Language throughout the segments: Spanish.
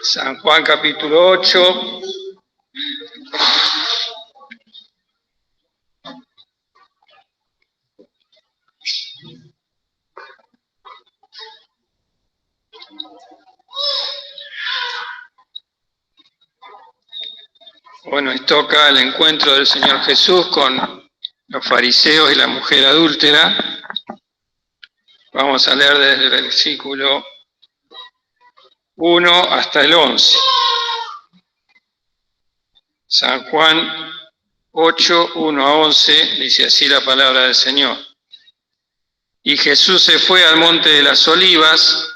San Juan capítulo 8. Bueno, y toca el encuentro del Señor Jesús con los fariseos y la mujer adúltera. Vamos a leer desde el versículo 1 hasta el 11. San Juan 8, 1 a 11, dice así la palabra del Señor. Y Jesús se fue al monte de las Olivas,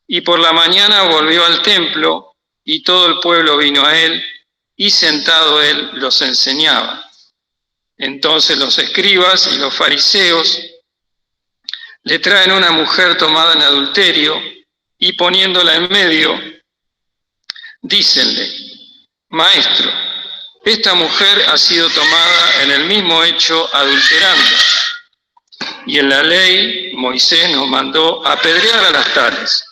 y por la mañana volvió al templo, y todo el pueblo vino a él, y sentado él los enseñaba. Entonces los escribas y los fariseos le traen una mujer tomada en adulterio, y poniéndola en medio, dícenle: Maestro, esta mujer ha sido tomada en el mismo hecho adulterando. Y en la ley Moisés nos mandó apedrear a las tales.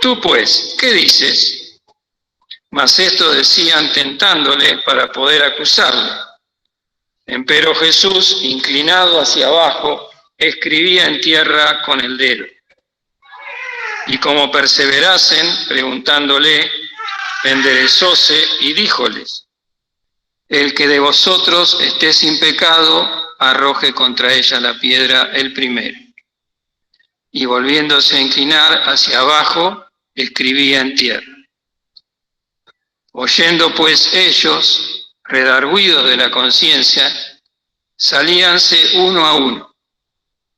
Tú pues, ¿qué dices? Mas esto decían tentándole para poder acusarle. Empero Jesús, inclinado hacia abajo, escribía en tierra con el dedo. Y como perseverasen, preguntándole, enderezóse y díjoles: el que de vosotros esté sin pecado, arroje contra ella la piedra el primero. Y volviéndose a inclinar hacia abajo, escribía en tierra. Oyendo pues ellos, redargüidos de la conciencia, salíanse uno a uno,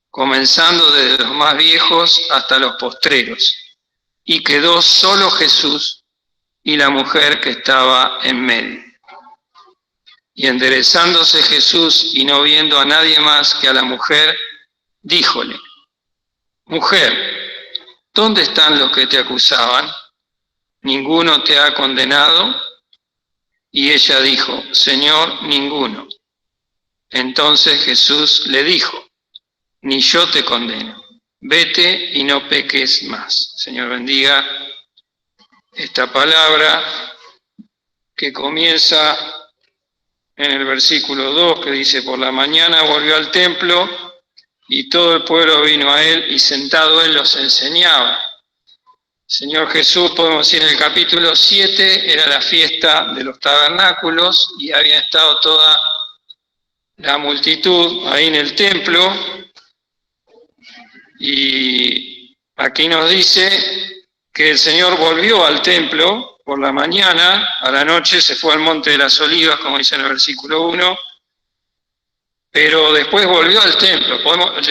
comenzando desde los más viejos hasta los postreros, y quedó solo Jesús y la mujer que estaba en medio. Y enderezándose Jesús y no viendo a nadie más que a la mujer, díjole: Mujer, ¿dónde están los que te acusaban? ¿Ninguno te ha condenado? Y ella dijo: Señor, ninguno. Entonces Jesús le dijo: Ni yo te condeno. Vete y no peques más. Señor, bendiga esta palabra que comienza en el versículo 2, que dice: por la mañana volvió al templo, y todo el pueblo vino a él, y sentado él los enseñaba. Señor Jesús, podemos decir, en el capítulo 7, era la fiesta de los tabernáculos, y había estado toda la multitud ahí en el templo, y aquí nos dice que el Señor volvió al templo por la mañana, a la noche se fue al monte de las Olivas, como dice en el versículo 1, pero después volvió al templo.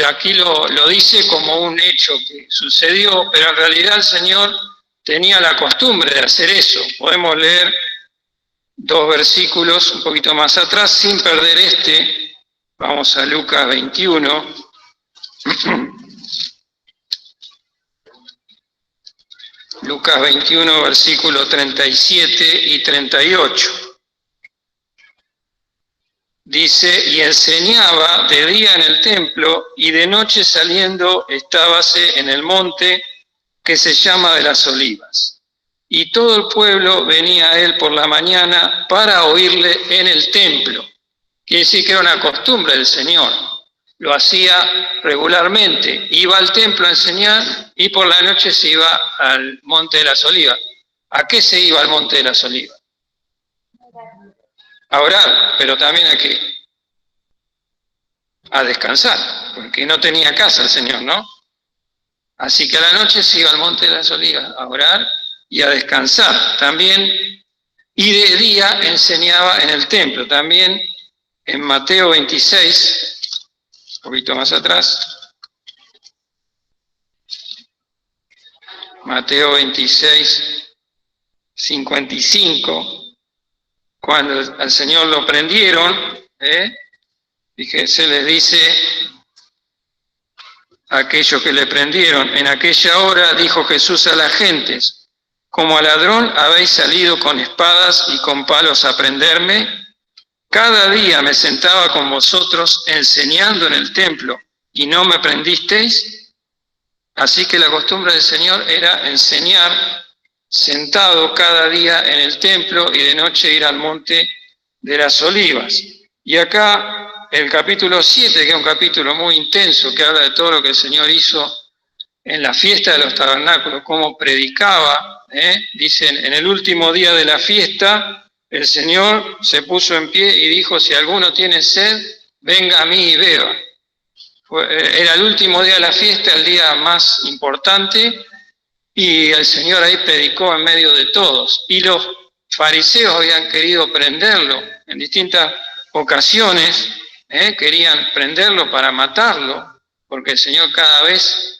Aquí lo dice como un hecho que sucedió, pero en realidad el Señor tenía la costumbre de hacer eso. Podemos leer 2 versículos un poquito más atrás, sin perder este. Vamos a Lucas 21. Lucas 21, versículos 37 y 38. Dice: y enseñaba de día en el templo, y de noche saliendo estábase en el monte que se llama de las Olivas. Y todo el pueblo venía a él por la mañana para oírle en el templo. Quiere decir que era una costumbre del Señor. Lo hacía regularmente. Iba al templo a enseñar y por la noche se iba al monte de las Olivas. ¿A qué se iba al monte de las Olivas? A orar, pero también ¿a qué? A descansar, porque no tenía casa el Señor, ¿no? Así que a la noche se iba al monte de las Olivas a orar y a descansar también, y de día enseñaba en el templo. También en Mateo 26, un poquito más atrás, Mateo 26, 55, cuando al Señor lo prendieron, se les dice aquellos que le prendieron. En aquella hora dijo Jesús a las gentes: como a ladrón habéis salido con espadas y con palos a prenderme. Cada día me sentaba con vosotros enseñando en el templo y no me prendisteis. Así que la costumbre del Señor era enseñar sentado cada día en el templo y de noche ir al monte de las Olivas. Y acá el capítulo 7, que es un capítulo muy intenso, que habla de todo lo que el Señor hizo en la fiesta de los tabernáculos, cómo predicaba, dicen, en el último día de la fiesta, el Señor se puso en pie y dijo: si alguno tiene sed, venga a mí y beba. Era el último día de la fiesta, el día más importante, y el Señor ahí predicó en medio de todos. Y los fariseos habían querido prenderlo en distintas ocasiones, querían prenderlo para matarlo, porque el Señor cada vez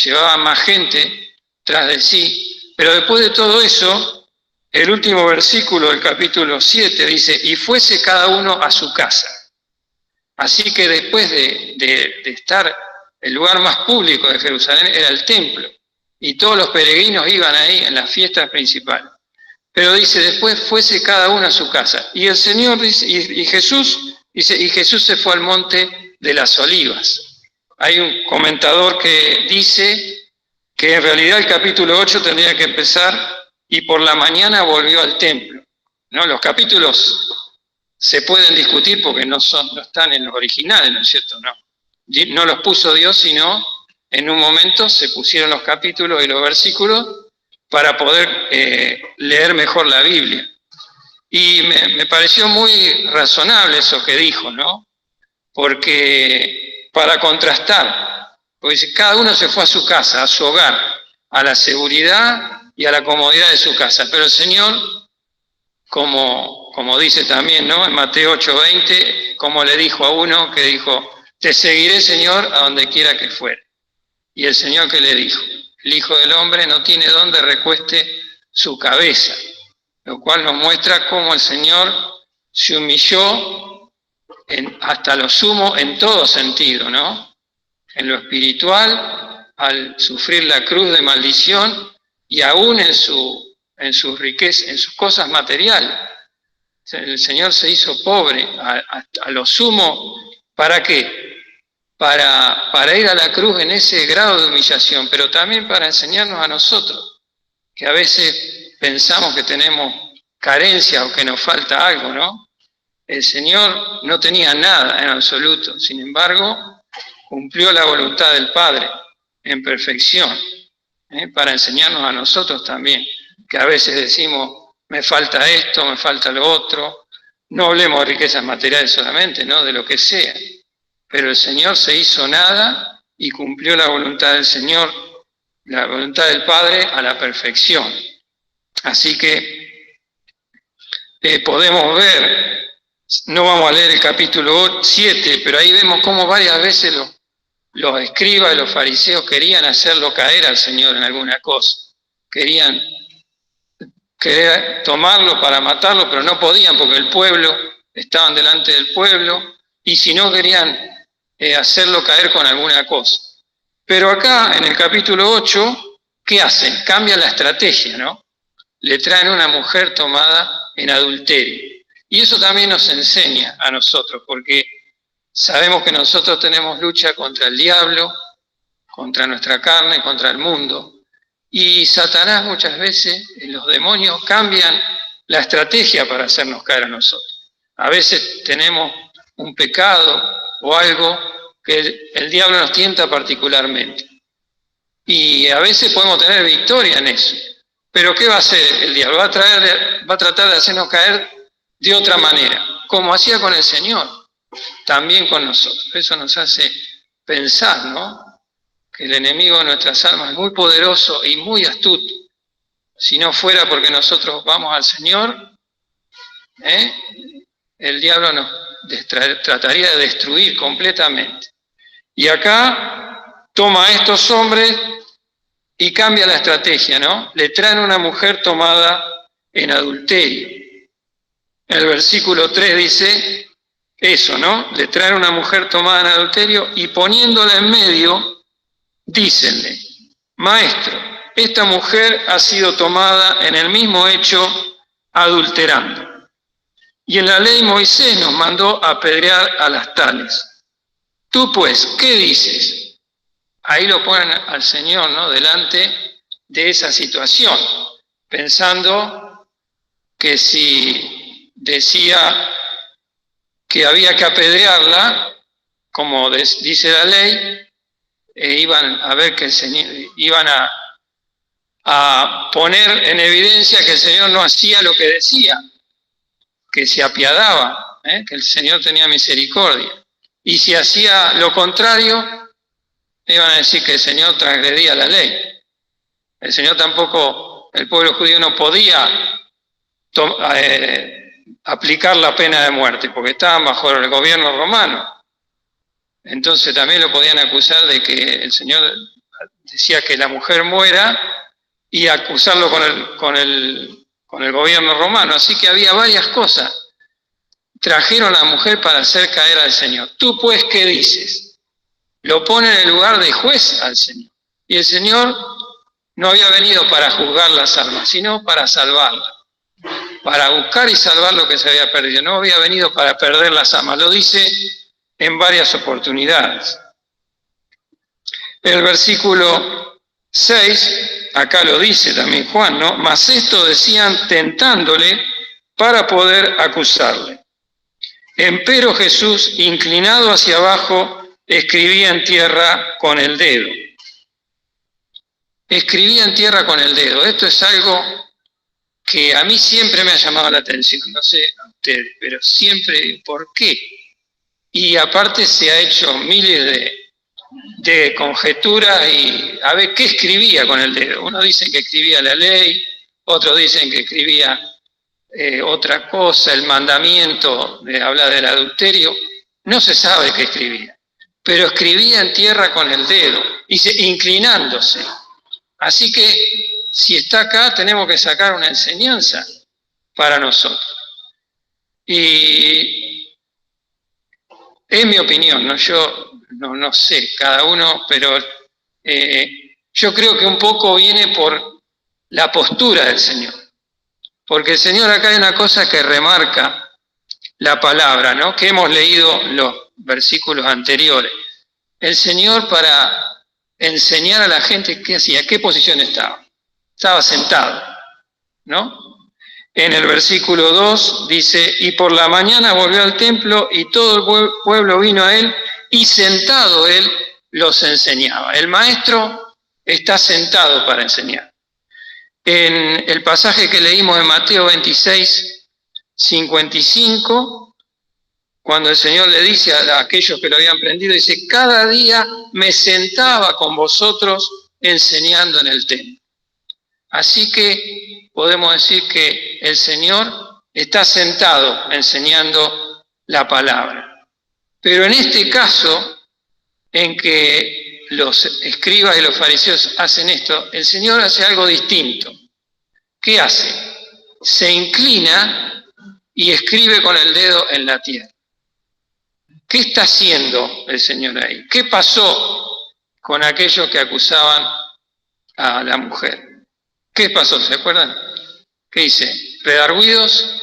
llevaba más gente tras de sí. Pero después de todo eso, el último versículo del capítulo 7 dice: y fuese cada uno a su casa. Así que después de estar, el lugar más público de Jerusalén era el templo, y todos los peregrinos iban ahí en las fiestas principales. Pero dice, después fuese cada uno a su casa. Y el Señor dice, y Jesús se fue al monte de las Olivas. Hay un comentador que dice que en realidad el capítulo 8 tendría que empezar: y por la mañana volvió al templo. ¿No? Los capítulos se pueden discutir porque no están en los originales, ¿no es cierto? No los puso Dios, sino en un momento se pusieron los capítulos y los versículos para poder leer mejor la Biblia. Y me pareció muy razonable eso que dijo, ¿no? Porque para contrastar, porque dice, cada uno se fue a su casa, a su hogar, a la seguridad y a la comodidad de su casa. Pero el Señor, como dice también, ¿no? En Mateo 8:20, como le dijo a uno que dijo: te seguiré, Señor, a donde quiera que fuere. Y el Señor, ¿qué le dijo? El Hijo del Hombre no tiene donde recueste su cabeza, lo cual nos muestra cómo el Señor se humilló hasta lo sumo en todo sentido, ¿no? En lo espiritual, al sufrir la cruz de maldición, y aún en sus riquezas, en sus cosas materiales. El Señor se hizo pobre a lo sumo. ¿Para qué? Para ir a la cruz en ese grado de humillación, pero también para enseñarnos a nosotros, que a veces pensamos que tenemos carencias o que nos falta algo, ¿no? El Señor no tenía nada en absoluto, sin embargo, cumplió la voluntad del Padre en perfección, para enseñarnos a nosotros también, que a veces decimos: me falta esto, me falta lo otro. No hablemos de riquezas materiales solamente, ¿no? De lo que sea. Pero el Señor se hizo nada y cumplió la voluntad del Señor, la voluntad del Padre a la perfección. Así que podemos ver, no vamos a leer el capítulo 7, pero ahí vemos cómo varias veces los escribas y los fariseos querían hacerlo caer al Señor en alguna cosa. Querían tomarlo para matarlo, pero no podían porque el pueblo, estaban delante del pueblo, y si no querían hacerlo caer con alguna cosa. Pero acá, en el capítulo 8, ¿qué hacen? Cambian la estrategia, ¿no? Le traen una mujer tomada en adulterio. Y eso también nos enseña a nosotros, porque sabemos que nosotros tenemos lucha contra el diablo, contra nuestra carne, contra el mundo. Y Satanás muchas veces, los demonios, cambian la estrategia para hacernos caer a nosotros. A veces tenemos un pecado o algo que el diablo nos tienta particularmente. Y a veces podemos tener victoria en eso. Pero ¿qué va a hacer el diablo? Va a tratar de hacernos caer de otra manera, como hacía con el Señor, también con nosotros. Eso nos hace pensar, ¿no? Que el enemigo de nuestras almas es muy poderoso y muy astuto. Si no fuera porque nosotros vamos al Señor, el diablo nos trataría de destruir completamente. Y acá toma a estos hombres y cambia la estrategia, ¿no? Le traen una mujer tomada en adulterio. El versículo 3 dice eso, ¿no? Le traen una mujer tomada en adulterio y poniéndola en medio, dícenle: Maestro, esta mujer ha sido tomada en el mismo hecho adulterando. Y en la ley Moisés nos mandó apedrear a las tales. Tú pues, ¿qué dices? Ahí lo ponen al Señor, ¿no?, delante de esa situación, pensando que si decía que había que apedrearla, como dice la ley, iban a ver que el Señor, iban a poner en evidencia que el Señor no hacía lo que decía, que se apiadaba, que el Señor tenía misericordia. Y si hacía lo contrario, iban a decir que el Señor transgredía la ley. El Señor tampoco, el pueblo judío no podía aplicar la pena de muerte, porque estaban bajo el gobierno romano. Entonces también lo podían acusar de que el Señor decía que la mujer muera y acusarlo con el gobierno romano. Así que había varias cosas. Trajeron a la mujer para hacer caer al Señor. Tú pues, ¿qué dices? Lo pone en el lugar de juez al Señor. Y el Señor no había venido para juzgar las almas, sino para salvarlas, para buscar y salvar lo que se había perdido. No había venido para perder las almas. Lo dice en varias oportunidades. El versículo 6, acá lo dice también Juan, ¿no? Mas esto decían tentándole para poder acusarle. Empero Jesús, inclinado hacia abajo, escribía en tierra con el dedo. Escribía en tierra con el dedo. Esto es algo que a mí siempre me ha llamado la atención, no sé a ustedes, pero siempre, ¿por qué? Y aparte se ha hecho miles de conjeturas y a ver qué escribía con el dedo. Unos dicen que escribía la ley, otros dicen que escribía otra cosa, el mandamiento habla del adulterio. No se sabe qué escribía, pero escribía en tierra con el dedo, inclinándose. Así que si está acá tenemos que sacar una enseñanza para nosotros. Y es mi opinión, ¿no? Yo no sé, cada uno, pero yo creo que un poco viene por la postura del Señor. Porque el Señor acá hay una cosa que remarca la palabra, ¿no?, que hemos leído los versículos anteriores. El Señor, para enseñar a la gente qué hacía, qué posición estaba. Estaba sentado, ¿no? En el versículo 2 dice: y por la mañana volvió al templo y todo el pueblo vino a él y sentado él los enseñaba. El maestro está sentado para enseñar. En el pasaje que leímos en Mateo 26, 55, cuando el Señor le dice a aquellos que lo habían prendido, dice: cada día me sentaba con vosotros enseñando en el templo. Así que podemos decir que el Señor está sentado enseñando la palabra. Pero en este caso, en que los escribas y los fariseos hacen esto, el Señor hace algo distinto. ¿Qué hace? Se inclina y escribe con el dedo en la tierra. ¿Qué está haciendo el Señor ahí? ¿Qué pasó con aquellos que acusaban a la mujer? ¿Qué pasó? ¿Se acuerdan? ¿Qué dice? Redargüidos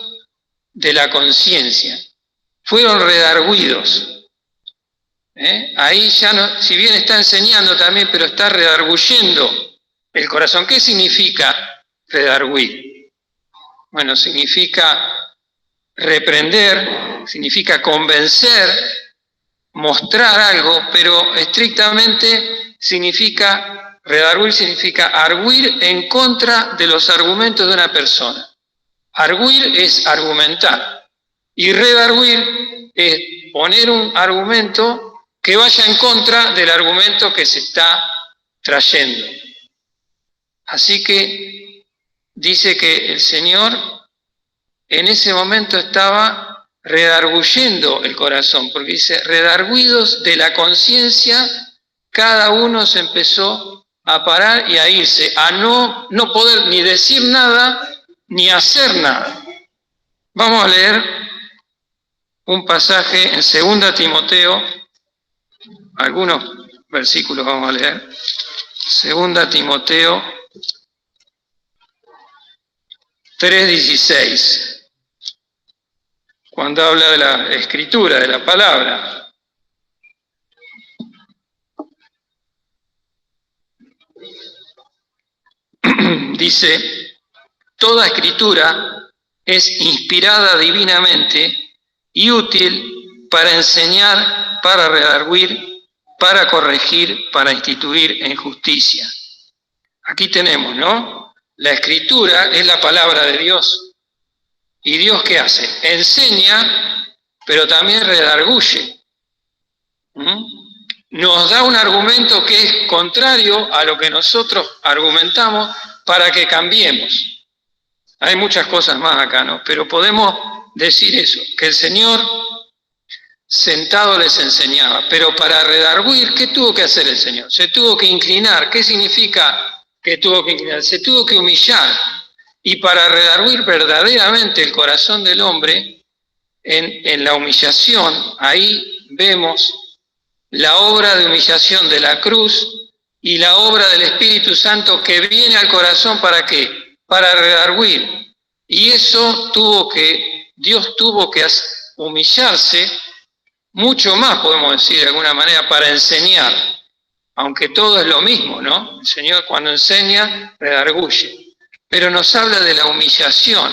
de la conciencia. Fueron redargüidos. Ahí ya no, si bien está enseñando también, pero está redarguyendo el corazón. ¿Qué significa redarguir? Bueno, significa reprender, significa convencer, mostrar algo, pero estrictamente significa, redarguir significa arguir en contra de los argumentos de una persona. Arguir es argumentar y redarguir es poner un argumento que vaya en contra del argumento que se está trayendo. Así que dice que el Señor en ese momento estaba redarguyendo el corazón, porque dice: redarguidos de la conciencia, cada uno se empezó a parar y a irse, a no poder ni decir nada ni hacer nada. Vamos a leer un pasaje en 2 Timoteo, algunos versículos vamos a leer. Segunda Timoteo 3:16, cuando habla de la escritura, de la palabra. Dice, toda escritura es inspirada divinamente y útil para enseñar, para redarguir, para corregir, para instituir en justicia. Aquí tenemos, ¿no? La escritura es la palabra de Dios. ¿Y Dios qué hace? Enseña, pero también redarguye. Nos da un argumento que es contrario a lo que nosotros argumentamos para que cambiemos. Hay muchas cosas más acá, ¿no? Pero podemos decir eso, que el Señor sentado les enseñaba, pero para redarguir, ¿qué tuvo que hacer el Señor? Se tuvo que inclinar. ¿Qué significa que tuvo que inclinar? Se tuvo que humillar. Y para redarguir verdaderamente el corazón del hombre, en la humillación, ahí vemos la obra de humillación de la cruz y la obra del Espíritu Santo que viene al corazón, ¿para qué? Para redarguir. Y eso Dios tuvo que humillarse mucho más, podemos decir de alguna manera, para enseñar, aunque todo es lo mismo, ¿no? El Señor cuando enseña, redarguye. Pero nos habla de la humillación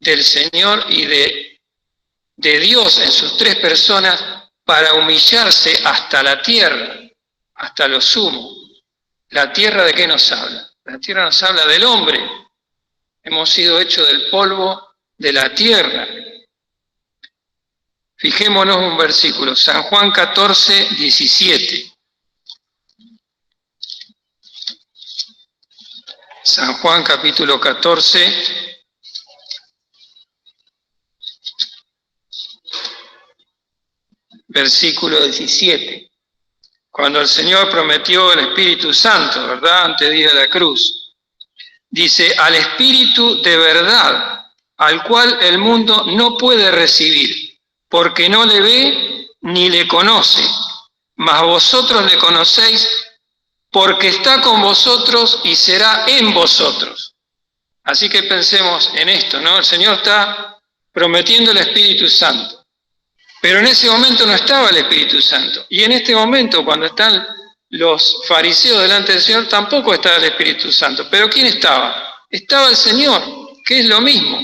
del Señor y de Dios en sus tres personas para humillarse hasta la tierra, hasta lo sumo. ¿La tierra de qué nos habla? La tierra nos habla del hombre. Hemos sido hechos del polvo de la tierra. Fijémonos un versículo, San Juan 14:17. San Juan capítulo 14, versículo 17. Cuando el Señor prometió el Espíritu Santo, ¿verdad? Antes de ir a la cruz. Dice, al Espíritu de verdad, al cual el mundo no puede recibir, porque no le ve ni le conoce, mas vosotros le conocéis, porque está con vosotros y será en vosotros. Así que pensemos en esto, ¿no? El Señor está prometiendo el Espíritu Santo, pero en ese momento no estaba el Espíritu Santo. Y en este momento, cuando están los fariseos delante del Señor, tampoco estaba el Espíritu Santo. ¿Pero quién estaba? Estaba el Señor, que es lo mismo.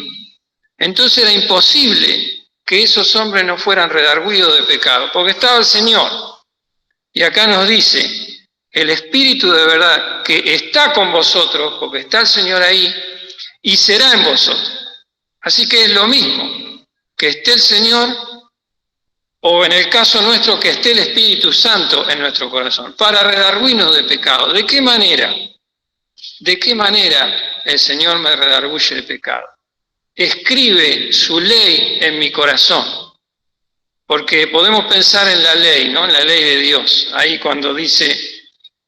Entonces era imposible que esos hombres no fueran redarguidos de pecado, porque estaba el Señor. Y acá nos dice, el Espíritu de verdad que está con vosotros, porque está el Señor ahí, y será en vosotros. Así que es lo mismo, que esté el Señor, o en el caso nuestro, que esté el Espíritu Santo en nuestro corazón, para redarguirnos de pecado. ¿De qué manera? ¿De qué manera el Señor me redarguye de pecado? Escribe su ley en mi corazón, porque podemos pensar en la ley, ¿no? En la ley de Dios. Ahí cuando dice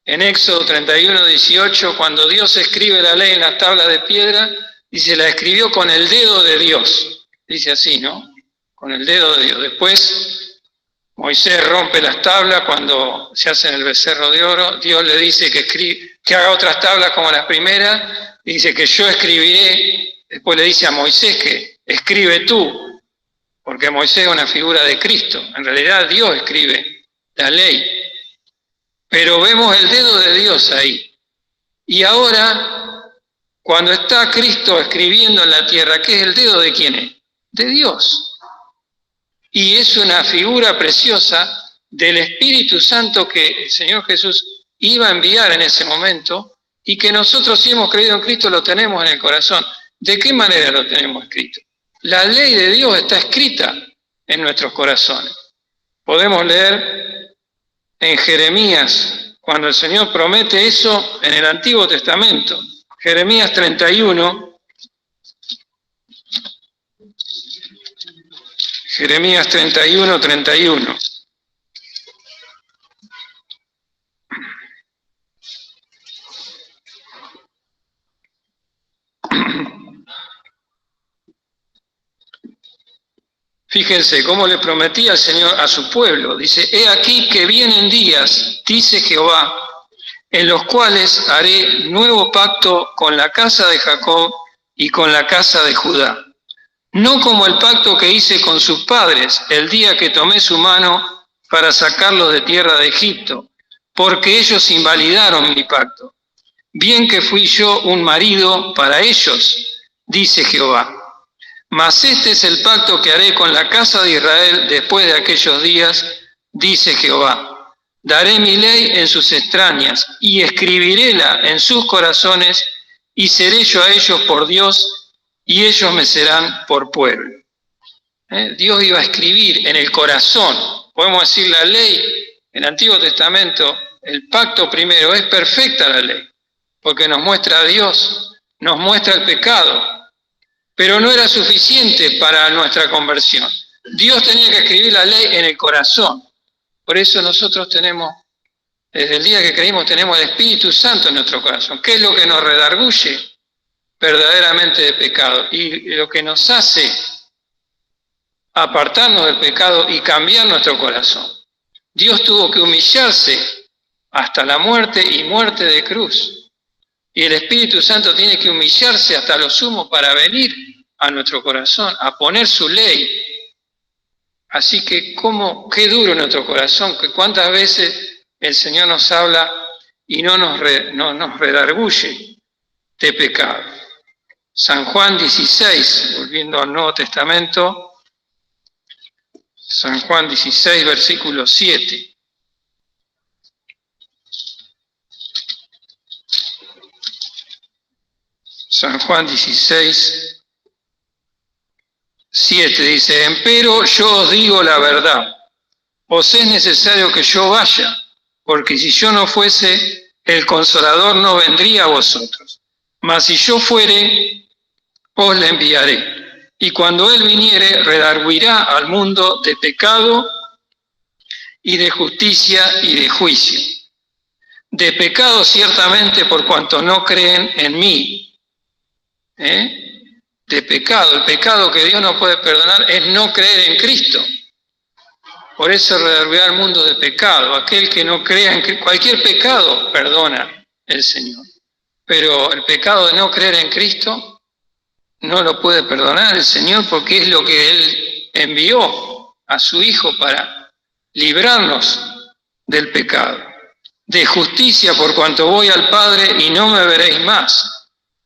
en Éxodo 31:18, cuando Dios escribe la ley en las tablas de piedra, dice, la escribió con el dedo de Dios. Dice así, ¿no? Con el dedo de Dios. Después Moisés rompe las tablas cuando se hacen el becerro de oro. Dios le dice que haga otras tablas como las primeras. Dice que yo escribiré. Después le dice a Moisés que escribe tú, porque Moisés es una figura de Cristo. En realidad Dios escribe la ley. Pero vemos el dedo de Dios ahí. Y ahora, cuando está Cristo escribiendo en la tierra, ¿qué es el dedo de quién es? De Dios. Y es una figura preciosa del Espíritu Santo que el Señor Jesús iba a enviar en ese momento y que nosotros, si hemos creído en Cristo, lo tenemos en el corazón. ¿De qué manera lo tenemos escrito? La ley de Dios está escrita en nuestros corazones. Podemos leer en Jeremías, cuando el Señor promete eso en el Antiguo Testamento. Jeremías 31. Jeremías 31:31. Fíjense cómo le prometía el Señor a su pueblo. Dice, he aquí que vienen días, dice Jehová, en los cuales haré nuevo pacto con la casa de Jacob y con la casa de Judá. No como el pacto que hice con sus padres el día que tomé su mano para sacarlos de tierra de Egipto, porque ellos invalidaron mi pacto. Bien que fui yo un marido para ellos, dice Jehová. Mas este es el pacto que haré con la casa de Israel después de aquellos días, dice Jehová. Daré mi ley en sus entrañas y escribiréla en sus corazones y seré yo a ellos por Dios y ellos me serán por pueblo. Dios iba a escribir en el corazón, podemos decir la ley, en el Antiguo Testamento, el pacto primero, es perfecta la ley, porque nos muestra a Dios, nos muestra el pecado, pero no era suficiente para nuestra conversión. Dios tenía que escribir la ley en el corazón. Por eso nosotros tenemos, desde el día que creímos, tenemos el Espíritu Santo en nuestro corazón. ¿Qué es lo que nos redarguye verdaderamente de pecado? Y lo que nos hace apartarnos del pecado y cambiar nuestro corazón. Dios tuvo que humillarse hasta la muerte y muerte de cruz. Y el Espíritu Santo tiene que humillarse hasta lo sumo para venir a nuestro corazón, a poner su ley. Así que qué duro nuestro corazón, que cuántas veces el Señor nos habla y no nos redarguye de pecado. San Juan 16, volviendo al Nuevo Testamento, San Juan 16, versículo 7. San Juan 16, 7 dice, empero yo os digo la verdad, os es necesario que yo vaya, porque si yo no fuese, el Consolador no vendría a vosotros. Mas si yo fuere, os le enviaré. Y cuando Él viniere, redarguirá al mundo de pecado y de justicia y de juicio. De pecado ciertamente por cuanto no creen en mí. De pecado. El pecado que Dios no puede perdonar es no creer en Cristo. Por eso redarguirá al mundo de pecado. Aquel que no crea en Cristo, cualquier pecado perdona el Señor. Pero el pecado de no creer en Cristo no lo puede perdonar el Señor porque es lo que Él envió a su Hijo para librarnos del pecado. De justicia por cuanto voy al Padre y no me veréis más.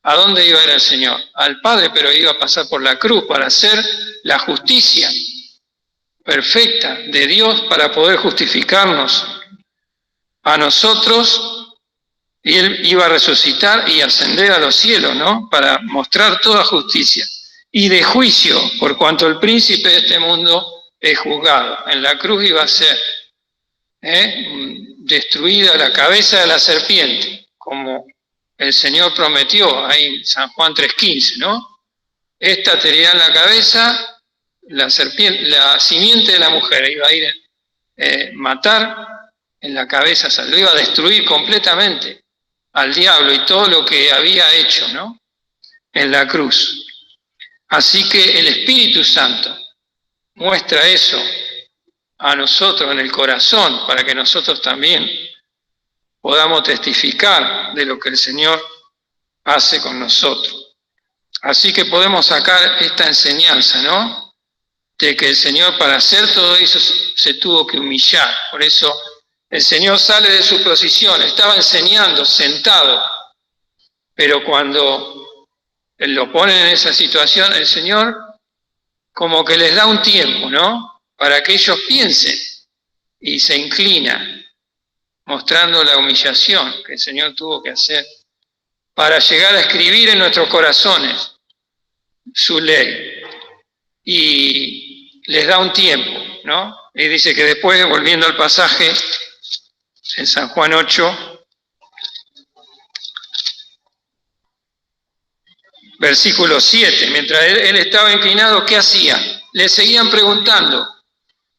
¿A dónde iba a ir el Señor? Al Padre, pero iba a pasar por la cruz para hacer la justicia perfecta de Dios para poder justificarnos a nosotros, y Él iba a resucitar y ascender a los cielos, ¿no? Para mostrar toda justicia. Y de juicio, por cuanto el príncipe de este mundo es juzgado. En la cruz iba a ser destruida la cabeza de la serpiente, como el Señor prometió ahí en San Juan 3:15, ¿no? Esta te herirá en la cabeza, la serpiente, la simiente de la mujer iba a ir a matar en la cabeza, lo iba a destruir completamente al diablo y todo lo que había hecho, ¿no? En la cruz. Así que el Espíritu Santo muestra eso a nosotros en el corazón para que nosotros también podamos testificar de lo que el Señor hace con nosotros. Así que podemos sacar esta enseñanza, ¿no? De que el Señor para hacer todo eso se tuvo que humillar. Por eso el Señor sale de su posición, estaba enseñando sentado, pero cuando lo ponen en esa situación, el Señor como que les da un tiempo, ¿no? Para que ellos piensen y se inclinan, mostrando la humillación que el Señor tuvo que hacer para llegar a escribir en nuestros corazones su ley. Y les da un tiempo, ¿no? Y dice que después, volviendo al pasaje en San Juan 8, versículo 7, mientras él estaba inclinado, ¿qué hacían? Le seguían preguntando,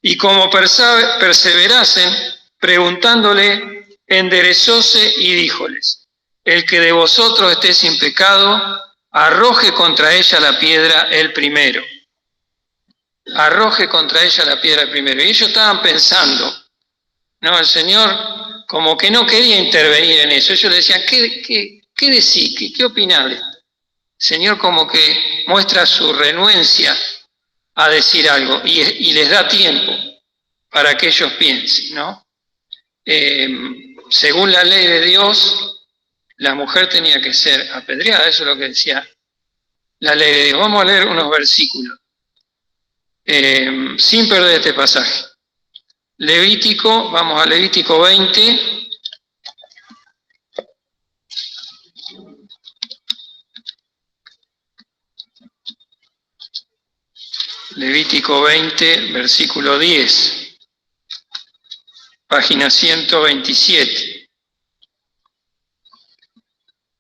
y como perseverasen, preguntándole, enderezóse y díjoles, el que de vosotros esté sin pecado, arroje contra ella la piedra el primero. Arroje contra ella la piedra el primero. Y ellos estaban pensando, no, el Señor como que no quería intervenir en eso. Ellos le decían, ¿qué decís? ¿Qué opinás? El Señor como que muestra su renuencia a decir algo y les da tiempo para que ellos piensen, ¿no? Según la ley de Dios, la mujer tenía que ser apedreada, eso es lo que decía la ley de Dios. Vamos a leer unos versículos, sin perder este pasaje. Levítico, vamos a Levítico 20. Levítico 20, versículo 10, página 127.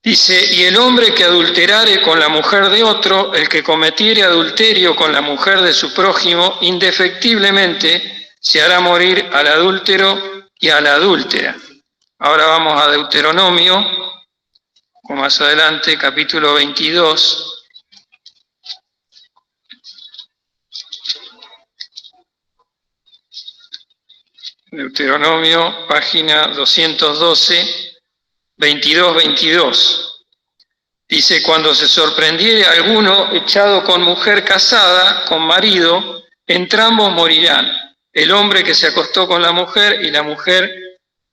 Dice, y el hombre que adulterare con la mujer de otro, el que cometiere adulterio con la mujer de su prójimo, indefectiblemente se hará morir al adúltero y a la adúltera. Ahora vamos a Deuteronomio, o más adelante, capítulo 22. Deuteronomio, página 212, 22. Dice, cuando se sorprendiere alguno echado con mujer casada, con marido, entrambos morirán. El hombre que se acostó con la mujer y la mujer,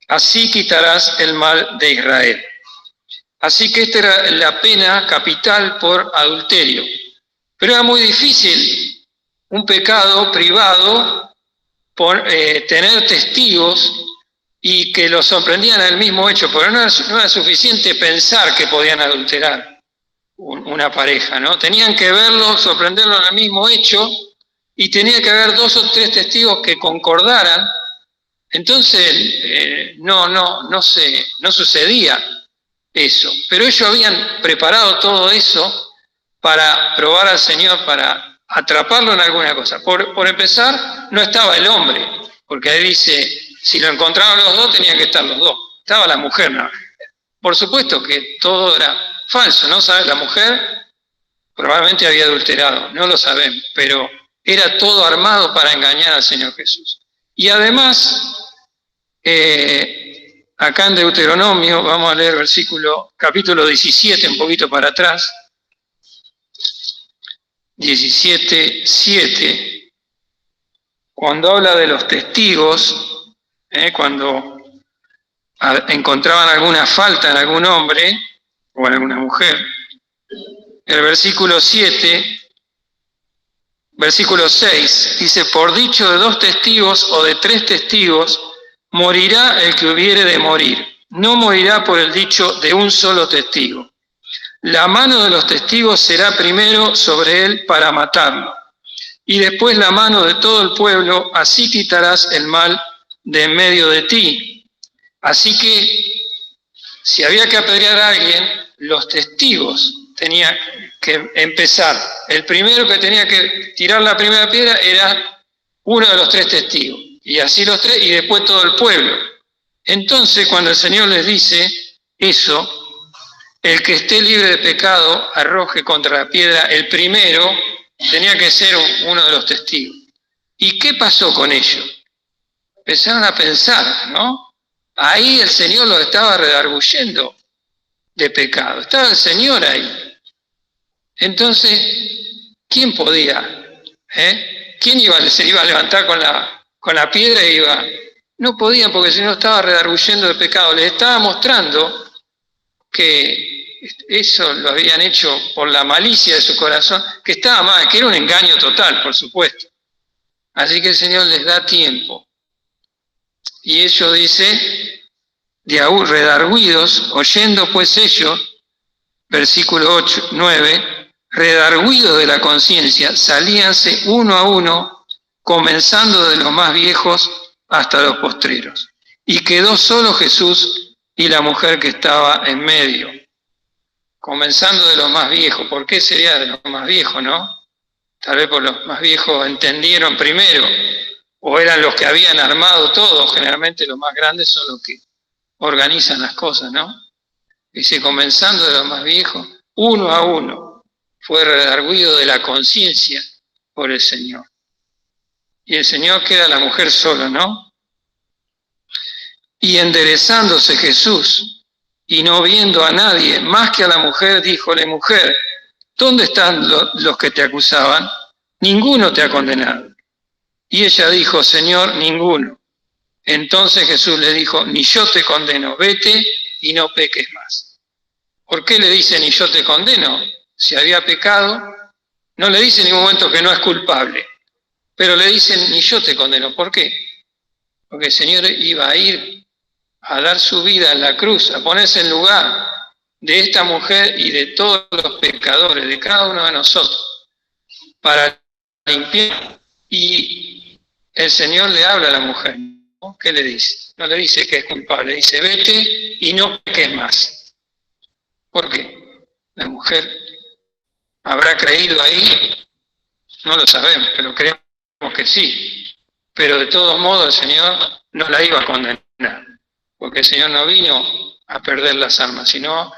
así quitarás el mal de Israel. Así que esta era la pena capital por adulterio. Pero era muy difícil un pecado privado tener testigos y que los sorprendían al mismo hecho, porque no era suficiente pensar que podían adulterar una pareja, ¿no? Tenían que verlo, sorprenderlo en el mismo hecho, y tenía que haber 2 o 3 testigos que concordaran. Entonces no sucedía eso. Pero ellos habían preparado todo eso para probar al Señor, para atraparlo en alguna cosa. Por empezar, no estaba el hombre, porque ahí dice, si lo encontraban los dos, tenían que estar los dos. Estaba la mujer, no. Por supuesto que todo era falso, ¿no? ¿Sabes? La mujer probablemente había adulterado, no lo sabemos, pero era todo armado para engañar al Señor Jesús. Y además, acá en Deuteronomio, vamos a leer capítulo 17, un poquito para atrás, 17:7, cuando habla de los testigos, cuando encontraban alguna falta en algún hombre o en alguna mujer, el versículo 6, dice, por dicho de 2 testigos o de 3 testigos, morirá el que hubiere de morir, no morirá por el dicho de un solo testigo. La mano de los testigos será primero sobre él para matarlo, y después la mano de todo el pueblo, así quitarás el mal de en medio de ti. Así que, si había que apedrear a alguien, los testigos tenían que empezar. El primero que tenía que tirar la primera piedra era uno de los 3 testigos, y así los 3, y después todo el pueblo. Entonces, cuando el Señor les dice eso, el que esté libre de pecado arroje contra la piedra, el primero tenía que ser uno de los testigos. ¿Y qué pasó con ellos? Empezaron a pensar, ¿no? Ahí el Señor los estaba redarguyendo de pecado. Estaba el Señor ahí. Entonces, ¿quién podía? ¿Quién se iba a levantar con la piedra y iba? No podían, porque el Señor estaba redarguyendo de pecado. Les estaba mostrando que eso lo habían hecho por la malicia de su corazón, que estaba mal, que era un engaño total, por supuesto. Así que el Señor les da tiempo. Y ellos dice, redarguidos, oyendo pues ellos, versículo 9, redarguidos de la conciencia, salíanse uno a uno, comenzando de los más viejos hasta los postreros. Y quedó solo Jesús y la mujer que estaba en medio. Comenzando de los más viejos. ¿Por qué sería de los más viejos, no? Tal vez por los más viejos entendieron primero, o eran los que habían armado todo. Generalmente los más grandes son los que organizan las cosas, ¿no? Dice, comenzando de los más viejos, uno a uno, fue redarguido de la conciencia por el Señor. Y el Señor queda la mujer sola, ¿no? Y enderezándose Jesús, y no viendo a nadie más que a la mujer, díjole: mujer, ¿dónde están los que te acusaban? Ninguno te ha condenado. Y ella dijo: Señor, ninguno. Entonces Jesús le dijo: ni yo te condeno, vete y no peques más. ¿Por qué le dice ni yo te condeno? Si había pecado, no le dice en ningún momento que no es culpable, pero le dice ni yo te condeno. ¿Por qué? Porque el Señor iba a ir a dar su vida en la cruz, a ponerse en lugar de esta mujer y de todos los pecadores, de cada uno de nosotros, para limpiar. Y el Señor le habla a la mujer, ¿no? ¿Qué le dice? No le dice que es culpable, dice: vete y no peques más. ¿Por qué? La mujer habrá creído ahí, no lo sabemos, pero creemos que sí. Pero de todos modos el Señor no la iba a condenar, porque el Señor no vino a perder las almas, sino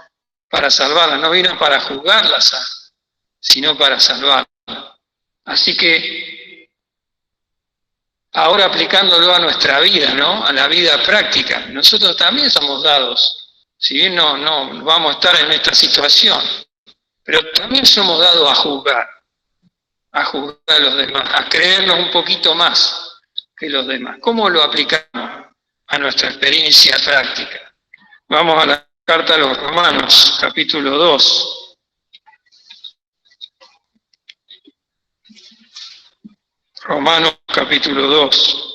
para salvarlas. No vino para juzgar las almas, sino para salvarlas. Así que ahora aplicándolo a nuestra vida, ¿no? A la vida práctica, nosotros también somos dados, si bien no vamos a estar en esta situación, pero también somos dados a juzgar a los demás, a creernos un poquito más que los demás. ¿Cómo lo aplicamos a nuestra experiencia práctica? Vamos a la carta a los Romanos, capítulo 2. Romanos, capítulo 2.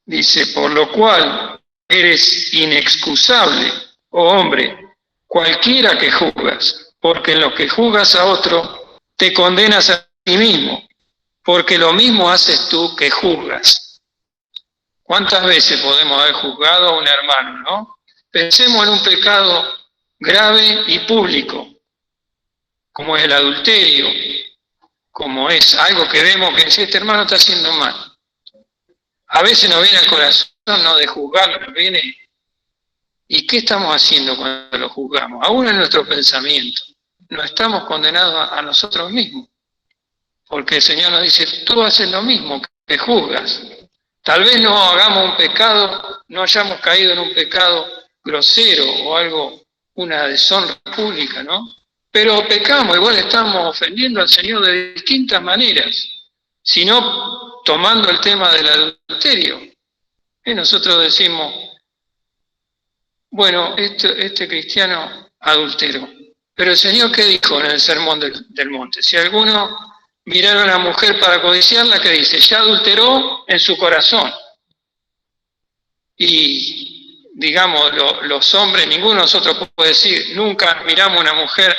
Dice: por lo cual eres inexcusable, oh hombre, cualquiera que juzgas, porque en lo que juzgas a otro, te condenas a ti mismo, porque lo mismo haces tú que juzgas. ¿Cuántas veces podemos haber juzgado a un hermano, no? Pensemos en un pecado grave y público, como es el adulterio, como es algo que vemos que si este hermano está haciendo mal. A veces nos viene al corazón, no de juzgarlo, nos viene: ¿y qué estamos haciendo cuando lo juzgamos? Aún en nuestro pensamiento, no estamos condenados a nosotros mismos, porque el Señor nos dice: tú haces lo mismo que juzgas. Tal vez no hagamos un pecado, no hayamos caído en un pecado grosero o algo, una deshonra pública, ¿no? Pero pecamos, igual estamos ofendiendo al Señor de distintas maneras, sino tomando el tema del adulterio. Y nosotros decimos: bueno, este cristiano adulteró. Pero el Señor, ¿qué dijo en el Sermón del Monte? Si alguno mirara a una mujer para codiciarla, ¿qué dice? Ya adulteró en su corazón. Y, digamos, los hombres, ninguno de nosotros puede decir: nunca miramos a una mujer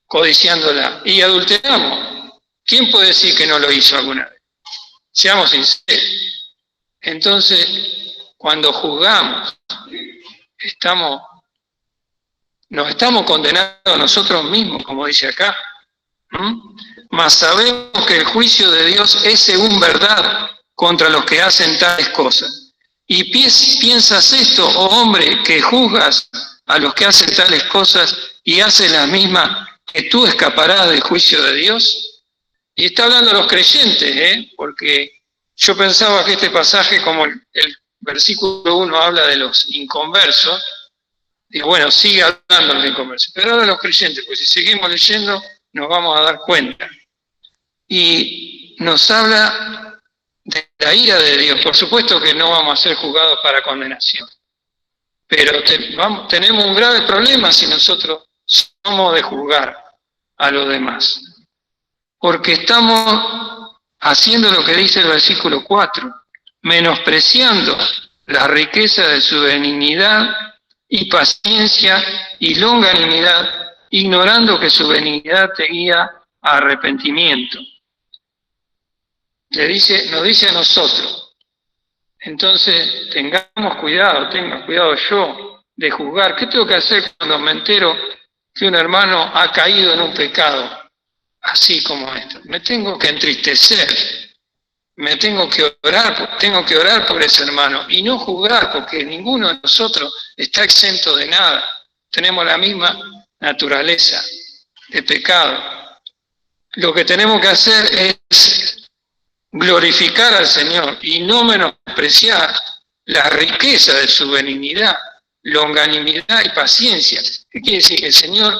codiciándola y adulteramos. ¿Quién puede decir que no lo hizo alguna vez? Seamos sinceros. Entonces, cuando juzgamos, nos estamos condenando a nosotros mismos, como dice acá. Mas sabemos que el juicio de Dios es según verdad contra los que hacen tales cosas. Y piensas esto, oh hombre, que juzgas a los que hacen tales cosas y haces las mismas, que tú escaparás del juicio de Dios. Y está hablando a los creyentes, porque yo pensaba que este pasaje, como el versículo 1 habla de los inconversos, y bueno, sigue hablando de los inconversos, pero ahora los creyentes, pues si seguimos leyendo nos vamos a dar cuenta. Y nos habla de la ira de Dios. Por supuesto que no vamos a ser juzgados para condenación, pero tenemos un grave problema si nosotros somos de juzgar a los demás, porque estamos haciendo lo que dice el versículo 4, menospreciando la riqueza de su benignidad y paciencia y longanimidad, ignorando que su benignidad te guía a arrepentimiento. Nos dice a nosotros. Entonces, tenga cuidado yo de juzgar. ¿Qué tengo que hacer cuando me entero que un hermano ha caído en un pecado así como esto? Me tengo que entristecer, tengo que orar por ese hermano y no juzgar, porque ninguno de nosotros está exento de nada. Tenemos la misma naturaleza de pecado. Lo que tenemos que hacer es glorificar al Señor y no menospreciar la riqueza de su benignidad, longanimidad y paciencia. ¿Qué quiere decir? Que el Señor,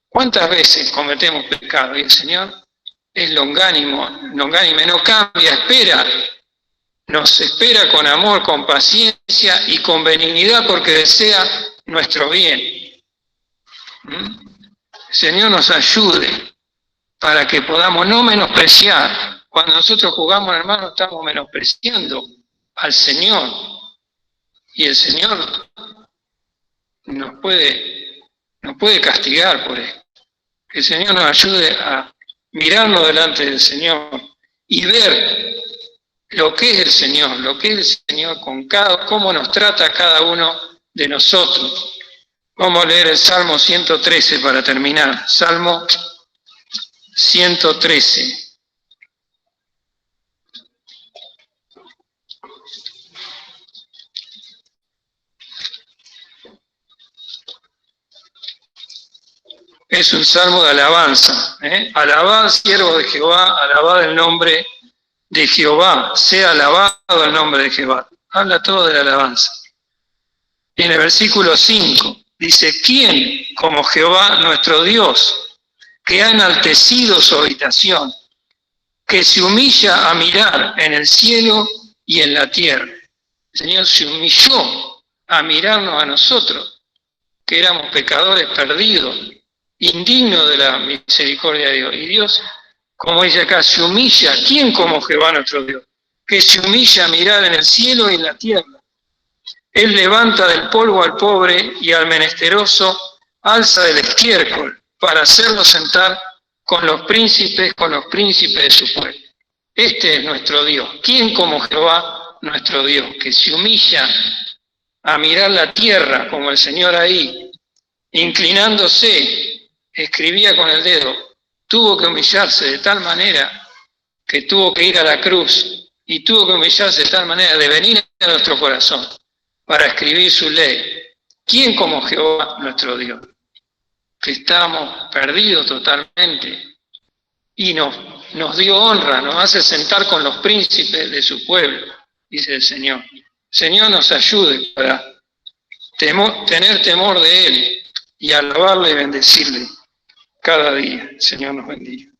¿cuántas veces cometemos pecado? Y el Señor es longánime, no cambia, espera, nos espera con amor, con paciencia y con benignidad porque desea nuestro bien. El Señor nos ayude para que podamos no menospreciar. Cuando nosotros jugamos, hermano, estamos menospreciando al Señor. Y el Señor nos puede castigar por esto. Que el Señor nos ayude a mirarnos delante del Señor y ver lo que es el Señor, cómo nos trata cada uno de nosotros. Vamos a leer el Salmo 113 para terminar. Salmo 113. Es un salmo de alabanza. Alabad, siervos de Jehová, alabad el nombre de Jehová, sea alabado el nombre de Jehová. Habla todo de la alabanza. Y en el versículo 5 dice, ¿quién como Jehová nuestro Dios, que ha enaltecido su habitación, que se humilla a mirar en el cielo y en la tierra? El Señor se humilló a mirarnos a nosotros, que éramos pecadores perdidos, indignos de la misericordia de Dios. Y Dios, como dice acá, se humilla. ¿Quién como Jehová nuestro Dios? Que se humilla a mirar en el cielo y en la tierra. Él levanta del polvo al pobre y al menesteroso alza del estiércol para hacerlo sentar con los príncipes de su pueblo. Este es nuestro Dios. ¿Quién como Jehová nuestro Dios? Que se humilla a mirar la tierra como el Señor ahí, inclinándose, escribía con el dedo, tuvo que humillarse de tal manera que tuvo que ir a la cruz y tuvo que humillarse de tal manera de venir a nuestro corazón para escribir su ley. ¿Quién como Jehová nuestro Dios? Que estamos perdidos totalmente y nos dio honra, nos hace sentar con los príncipes de su pueblo, dice el Señor. El Señor nos ayude para tener temor de Él y alabarle y bendecirle cada día. El Señor nos bendiga.